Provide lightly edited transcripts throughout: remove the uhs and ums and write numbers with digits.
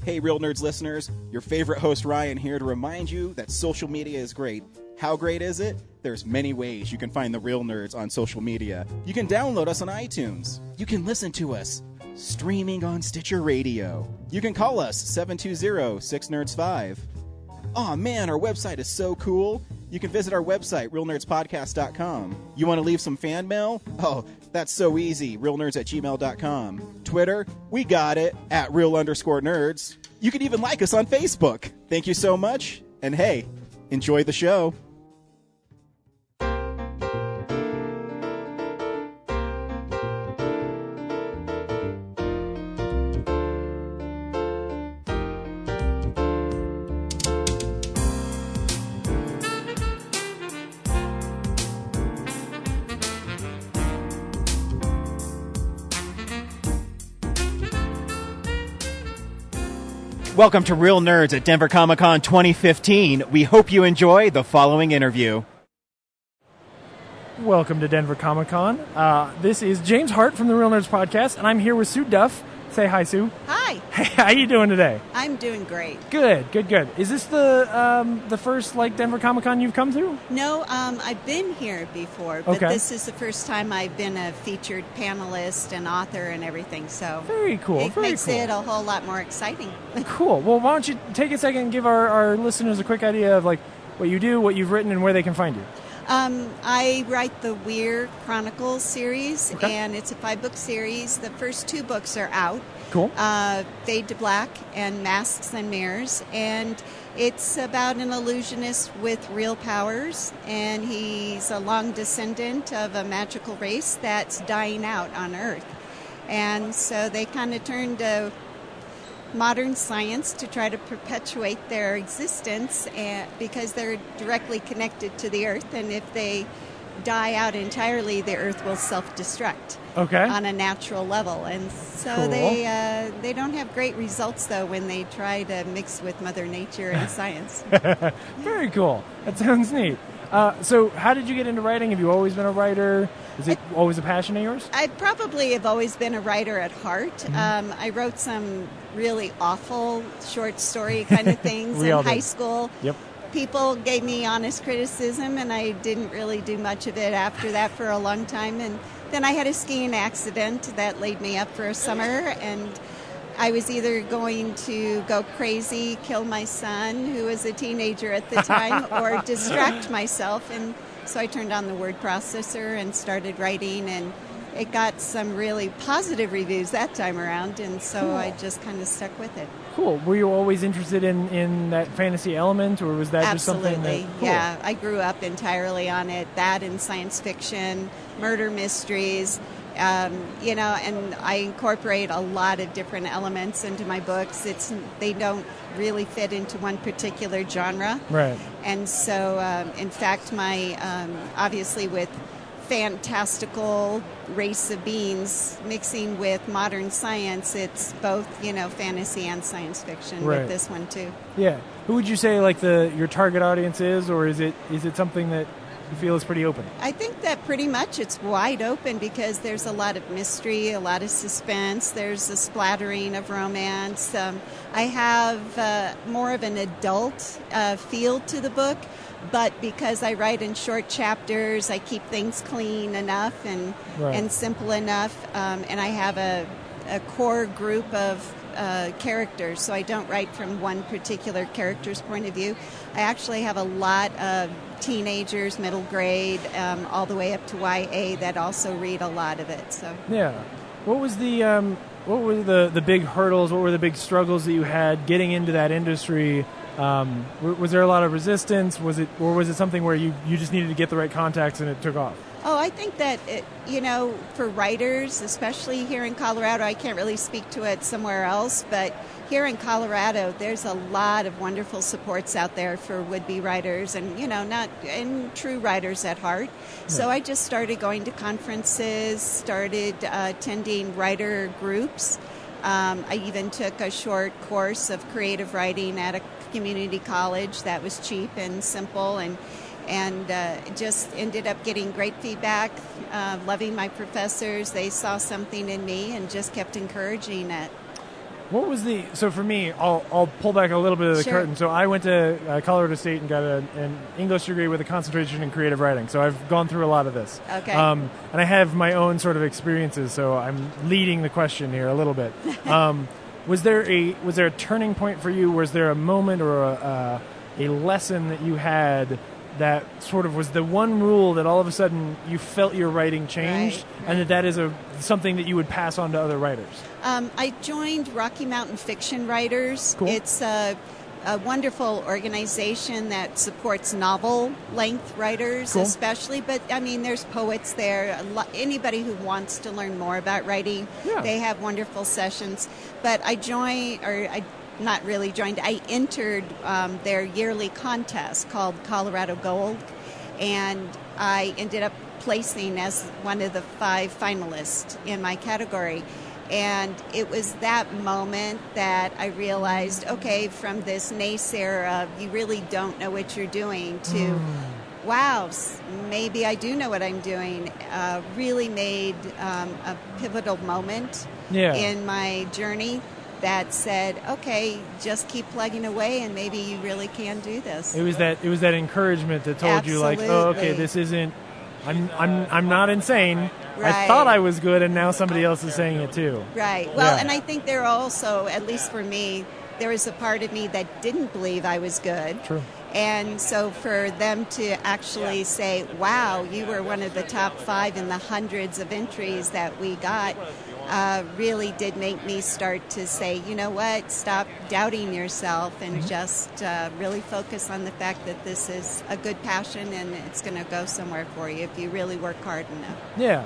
Hey, Real Nerds listeners, your favorite host Ryan here to remind you that social media is great. How great is it? There's many ways you can find the Real Nerds on social media. You can download us on iTunes. You can listen to us streaming on Stitcher Radio. You can call us 720-6nerds5. Aw man, our website is so cool. You can visit our website, realnerdspodcast.com. You want to leave some fan mail? Oh, that's so easy, realnerds@gmail.com. Twitter, we got it, @real_nerds. You can even like us on Facebook. Thank you so much, and hey, enjoy the show. Welcome to Real Nerds at Denver Comic Con 2015. We hope you enjoy the following interview. Welcome to Denver Comic Con. This is James Hart from the Real Nerds Podcast, and I'm here with Sue Duff. Say hi, Sue. Hi. Hey, how you doing today? I'm doing great. Good. Is this the first Denver Comic Con you've come to? No, I've been here before, but Okay. This is the first time I've been a featured panelist and author and everything. So Very cool. It makes it a whole lot more exciting. Cool. Well, why don't you take a second and give our listeners a quick idea of what you do, what you've written, and where they can find you. I write the Weir Chronicles series, Okay. and it's a 5-book series. The first 2 books are out. Cool. Fade to Black and Masks and Mirrors, and it's about an illusionist with real powers, and he's a long descendant of a magical race that's dying out on Earth. And so they kind of turn to modern science to try to perpetuate their existence because they're directly connected to the Earth, and if they die out entirely, the Earth will self-destruct on a natural level. And so Cool. they don't have great results, though, when they try to mix with Mother Nature and science. Very cool. That sounds neat. So how did you get into writing? Have you always been a writer? Is it always a passion of yours? I probably have always been a writer at heart. Mm-hmm. I wrote some really awful short story kind of things in high school. Yep. People gave me honest criticism, and I didn't really do much of it after that for a long time. And then I had a skiing accident that laid me up for a summer, and I was either going to go crazy, kill my son, who was a teenager at the time, or distract myself. And so I turned on the word processor and started writing, and it got some really positive reviews that time around, and so Cool. I just kind of stuck with it. Cool. Were you always interested in that fantasy element, or was that just something that... Absolutely, Cool. yeah. I grew up entirely on it, that and science fiction, murder mysteries, and I incorporate a lot of different elements into my books. They don't really fit into one particular genre. Right. And so, in fact, my obviously with fantastical race of beings mixing with modern science, it's both, fantasy and science fiction Right. with this one too. Yeah. Who would you say your target audience is, or is it something that you feel is pretty open? I think that pretty much it's wide open because there's a lot of mystery, a lot of suspense, there's a splattering of romance. I have more of an adult feel to the book, but because I write in short chapters, I keep things clean enough and simple enough, and I have a core group of characters, so I don't write from one particular character's point of view. I actually have a lot of teenagers, middle grade, all the way up to YA that also read a lot of it. So yeah, what were the big hurdles? What were the big struggles that you had getting into that industry? Was there a lot of resistance? Was it something where you just needed to get the right contacts and it took off? Oh, I think that, for writers, especially here in Colorado, I can't really speak to it somewhere else, but here in Colorado, there's a lot of wonderful supports out there for would-be writers and true writers at heart. Yeah. So I just started going to conferences, started attending writer groups. I even took a short course of creative writing at a community college that was cheap and simple, and just ended up getting great feedback, loving my professors. They saw something in me and just kept encouraging it. What was so for me, I'll pull back a little bit of the Sure. curtain. So I went to Colorado State and got an English degree with a concentration in creative writing. So I've gone through a lot of this. Okay. And I have my own sort of experiences, so I'm leading the question here a little bit. Was there a turning point for you? Was there a moment or a lesson that you had that sort of was the one rule that all of a sudden you felt your writing changed, Right. and that is something that you would pass on to other writers? I joined Rocky Mountain Fiction Writers. Cool. It's a wonderful organization that supports novel-length writers, Cool. especially. But, I mean, there's poets there. Anybody who wants to learn more about writing, Yeah. they have wonderful sessions. But I not really joined, I entered their yearly contest called Colorado Gold, and I ended up placing as one of the 5 finalists in my category. And it was that moment that I realized, okay, from this naysayer of you really don't know what you're doing to, wow, maybe I do know what I'm doing, really made a pivotal moment in my journey that said, okay, just keep plugging away and maybe you really can do this. It was that encouragement that told you, like, oh, okay, Absolutely. this isn't, I'm not insane. I Right. thought I was good, and now somebody else is saying it too. Right. Well, Yeah. and I think there also, at least for me, there was a part of me that didn't believe I was good. True. And so for them to actually say, wow, you were one of the top 5 in the hundreds of entries that we got, really did make me start to say, you know what, stop doubting yourself and just really focus on the fact that this is a good passion and it's going to go somewhere for you if you really work hard enough. Yeah.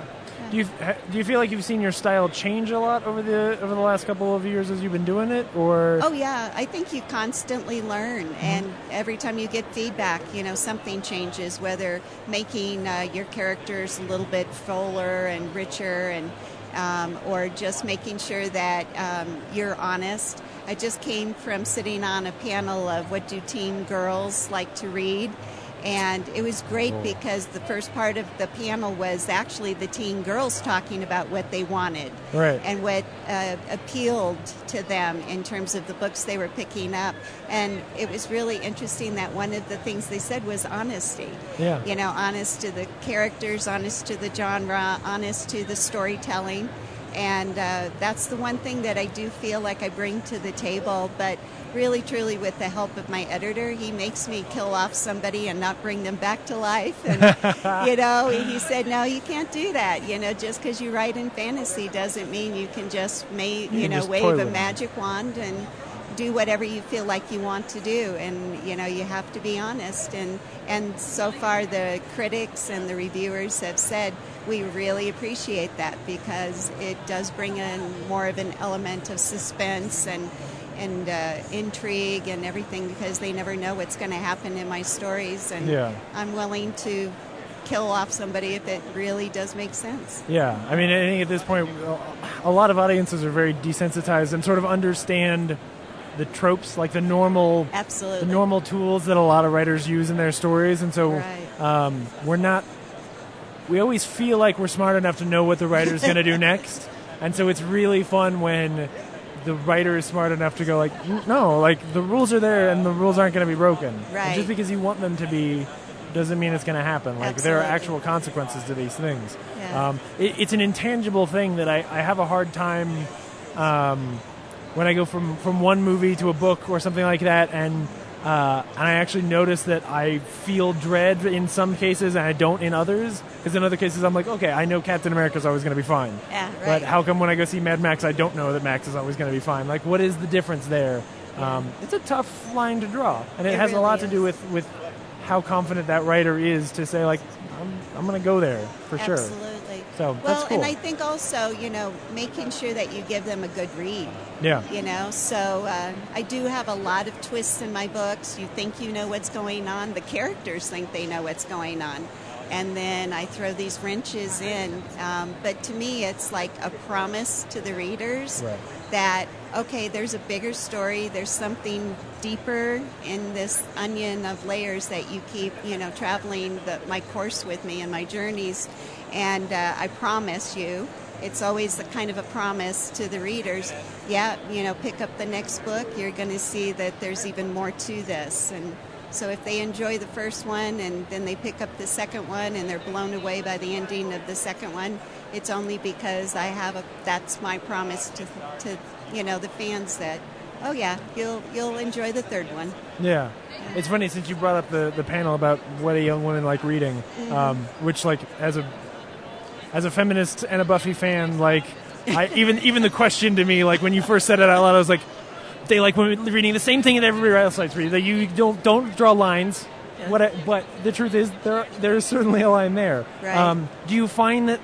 Do you feel like you've seen your style change a lot over the last couple of years as you've been doing it, or? Oh yeah, I think you constantly learn, and every time you get feedback, something changes. Whether making your characters a little bit fuller and richer, and or just making sure that you're honest. I just came from sitting on a panel of what do teen girls like to read. And it was great because the first part of the panel was actually the teen girls talking about what they wanted, Right. and what appealed to them in terms of the books they were picking up. And it was really interesting that one of the things they said was honesty. Yeah. Honest to the characters, honest to the genre, honest to the storytelling. And that's the one thing that I do feel like I bring to the table. But really, truly, with the help of my editor, he makes me kill off somebody and not bring them back to life. And, he said, no, you can't do that. Just because you write in fantasy doesn't mean you can just, just wave toy a with it. magic wand and do whatever you feel like you want to do. And, you have to be honest. And so far, the critics and the reviewers have said, we really appreciate that because it does bring in more of an element of suspense and intrigue and everything, because they never know what's going to happen in my stories, and I'm willing to kill off somebody if it really does make sense. Yeah, I mean, I think at this point, a lot of audiences are very desensitized and sort of understand the tropes, like the normal tools that a lot of writers use in their stories, and so we always feel like we're smart enough to know what the writer's going to do next, and so it's really fun when the writer is smart enough to go like, no, like the rules are there and the rules aren't going to be broken. Right. And just because you want them to be doesn't mean it's going to happen. Like there are actual consequences to these things. Yeah. It's an intangible thing that I have a hard time when I go from one movie to a book or something like that, and I actually notice that I feel dread in some cases and I don't in others, because in other cases I'm like, okay, I know Captain America's always going to be fine. Yeah, right. But how come when I go see Mad Max I don't know that Max is always going to be fine? Like, what is the difference there? It's a tough line to draw, and it has really a lot to is. do with how confident that writer is to say, like, I'm going to go there for sure. Absolutely. So that's cool. And I think also, making sure that you give them a good read. Yeah. So I do have a lot of twists in my books. You think you know what's going on. The characters think they know what's going on. And then I throw these wrenches in. But to me, it's like a promise to the readers that, okay, there's a bigger story. There's something deeper in this onion of layers that you keep, traveling my course with me and my journeys. And I promise you it's always a kind of a promise to the readers. Yeah, pick up the next book. You're going to see that there's even more to this. And so if they enjoy the first one and then they pick up the second one and they're blown away by the ending of the second one, it's only because that's my promise to the fans that, oh yeah, you'll enjoy the third one. Yeah. It's funny, since you brought up the panel about what a young women like reading, which, like, as a feminist and a Buffy fan, like, even the question to me, like, when you first said it out loud, I was like, they like women reading the same thing that everybody else likes reading. That you don't draw lines. Yeah. But the truth is, there's certainly a line there. Right. Do you find that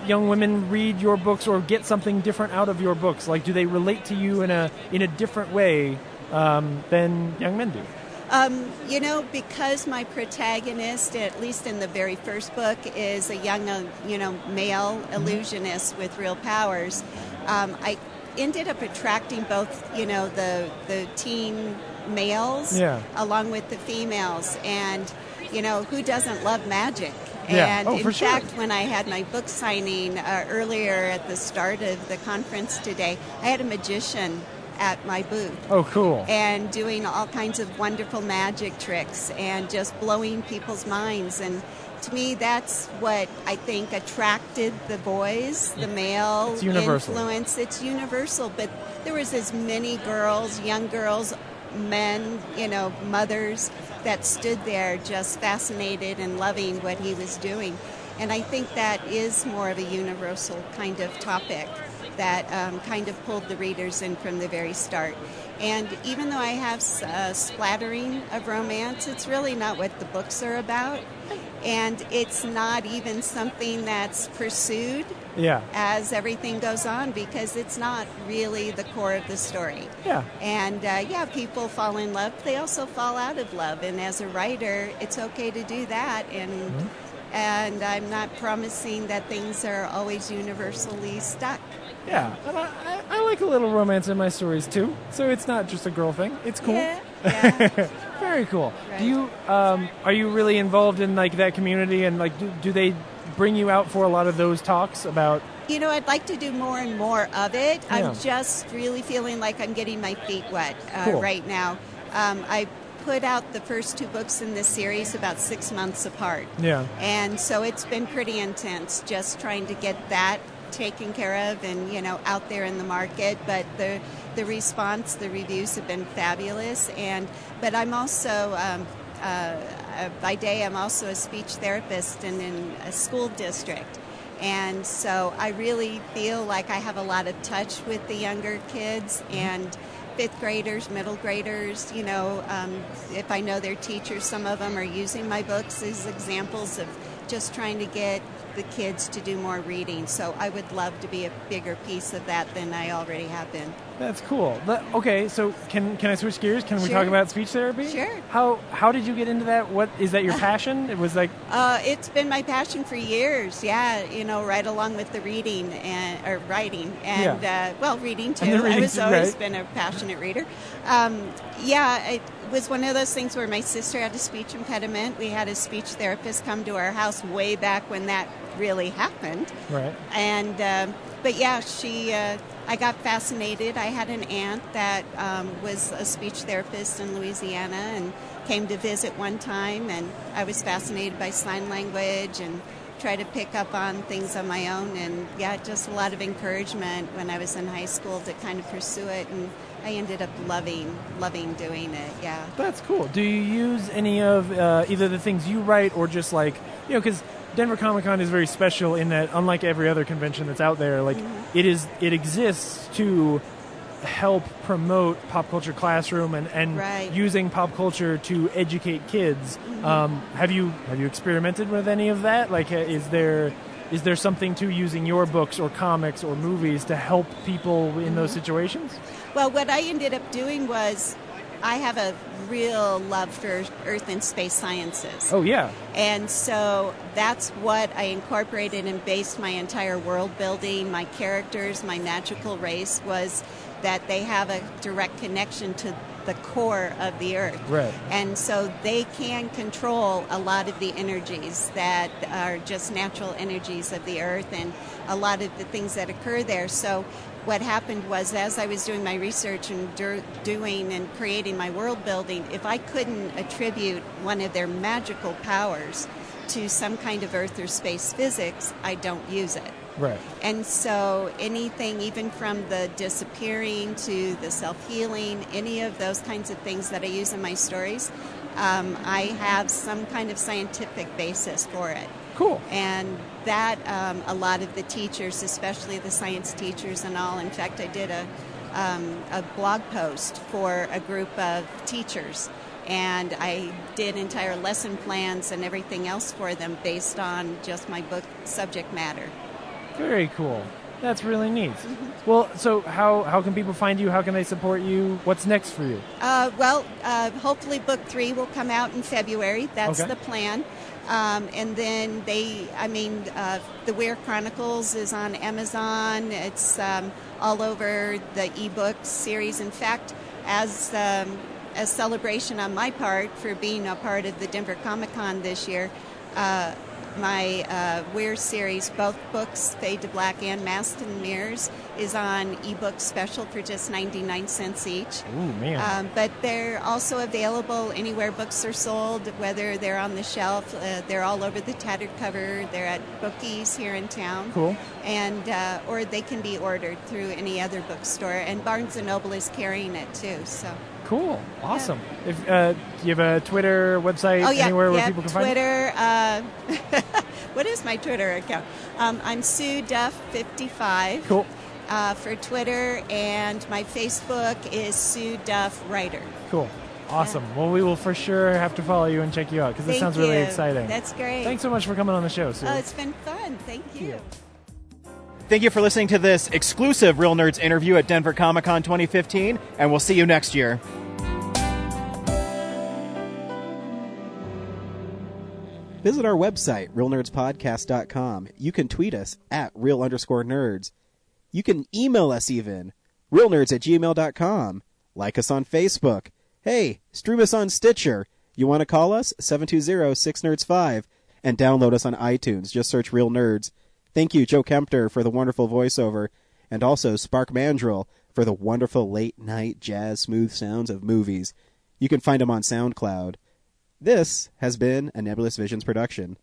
young women read your books or get something different out of your books? Like, do they relate to you in a different way than young men do? Because my protagonist, at least in the very first book, is a young, male illusionist with real powers, I ended up attracting both, the teen males along with the females. And, who doesn't love magic? Yeah. And in sure. fact, when I had my book signing earlier at the start of the conference today, I had a magician at my booth. Oh, cool. And doing all kinds of wonderful magic tricks and just blowing people's minds. And to me, that's what I think attracted the boys, the male influence. It's universal. But there was as many girls, young girls, men, mothers that stood there just fascinated and loving what he was doing. And I think that is more of a universal kind of topic that kind of pulled the readers in from the very start. And even though I have a splattering of romance, it's really not what the books are about. And it's not even something that's pursued as everything goes on, because it's not really the core of the story. Yeah. And, people fall in love. They also fall out of love. And as a writer, it's okay to do that. And I'm not promising that things are always universally stuck. Yeah, and I like a little romance in my stories too. So it's not just a girl thing. It's cool. Yeah. Very cool. Right. Do you are you really involved in like that community, and like do they bring you out for a lot of those talks about? I'd like to do more and more of it. Yeah. I'm just really feeling like I'm getting my feet wet right now. I put out the first 2 books in this series about 6 months apart. Yeah. And so it's been pretty intense just trying to get that taken care of and, out there in the market. But the response, the reviews have been fabulous. But I'm also, by day, I'm also a speech therapist in a school district. And so I really feel like I have a lot of touch with the younger kids and 5th graders, middle graders. If I know their teachers, some of them are using my books as examples of just trying to get the kids to do more reading. So I would love to be a bigger piece of that than I already have been. That's cool. Okay, so can I switch gears? Can we Sure. talk about speech therapy? Sure. How did you get into that? What is that your passion? It was like it's been my passion for years. Yeah, right along with the reading or writing and reading too. And the reading I was too, always right? been a passionate reader. It was one of those things where my sister had a speech impediment. We had a speech therapist come to our house way back when that really happened. Right. And I got fascinated. I had an aunt that was a speech therapist in Louisiana and came to visit one time, and I was fascinated by sign language and tried to pick up on things on my own. And just a lot of encouragement when I was in high school to kind of pursue it, and I ended up loving doing it. Yeah. That's cool. Do you use any of either the things you write or just like, because Denver Comic Con is very special in that, unlike every other convention that's out there, like it exists to help promote Pop Culture Classroom and right. using pop culture to educate kids. Have you experimented with any of that? Like, is there something to using your books or comics or movies to help people in those situations? Well, what I ended up doing was I have a real love for Earth and space sciences. Oh, yeah. And so that's what I incorporated and based my entire world building, my characters, my magical race was that they have a direct connection to the core of the earth. Right. And so they can control a lot of the energies that are just natural energies of the earth and a lot of the things that occur there. So what happened was, as I was doing my research and doing and creating my world building, if I couldn't attribute one of their magical powers to some kind of earth or space physics, I don't use it. Right. And so anything, even from the disappearing to the self-healing, any of those kinds of things that I use in my stories, I have some kind of scientific basis for it. Cool. And that a lot of the teachers, especially the science teachers and all, in fact, I did a blog post for a group of teachers, and I did entire lesson plans and everything else for them based on just my book subject matter. Very cool. That's really neat. Well, so how can people find you? How can they support you? What's next for you? Hopefully book 3 will come out in February. That's Okay. the plan. And then The Weir Chronicles is on Amazon. It's all over the ebook series. In fact, as a celebration on my part for being a part of the Denver Comic-Con this year, my Weir series, both books, Fade to Black and Masked and Mirrors, is on ebook special for just 99 cents each. Ooh, man. But they're also available anywhere books are sold, whether they're on the shelf. They're all over the Tattered Cover. They're at Bookies here in town. Cool. And or they can be ordered through any other bookstore. And Barnes & Noble is carrying it too. So. Cool. Awesome. If do you have a Twitter, website, anywhere where people can find you? Twitter. What is my Twitter account? I'm Sue Duff 55. Cool. For Twitter, and my Facebook is Sue Duff Writer. Cool. Awesome. Yeah. Well, we will for sure have to follow you and check you out because this sounds really exciting. That's great. Thanks so much for coming on the show, Sue. Oh, it's been fun. Thank you. Thank you for listening to this exclusive Real Nerds interview at Denver Comic-Con 2015, and we'll see you next year. Visit our website, realnerdspodcast.com. You can tweet us at real_nerds. You can email us even, realnerds@gmail.com. Like us on Facebook. Hey, stream us on Stitcher. You want to call us? 720-6nerds5. And download us on iTunes. Just search Real Nerds. Thank you, Joe Kempter, for the wonderful voiceover. And also Spark Mandrill for the wonderful late-night jazz smooth sounds of movies. You can find them on SoundCloud. This has been a Nebulous Visions production.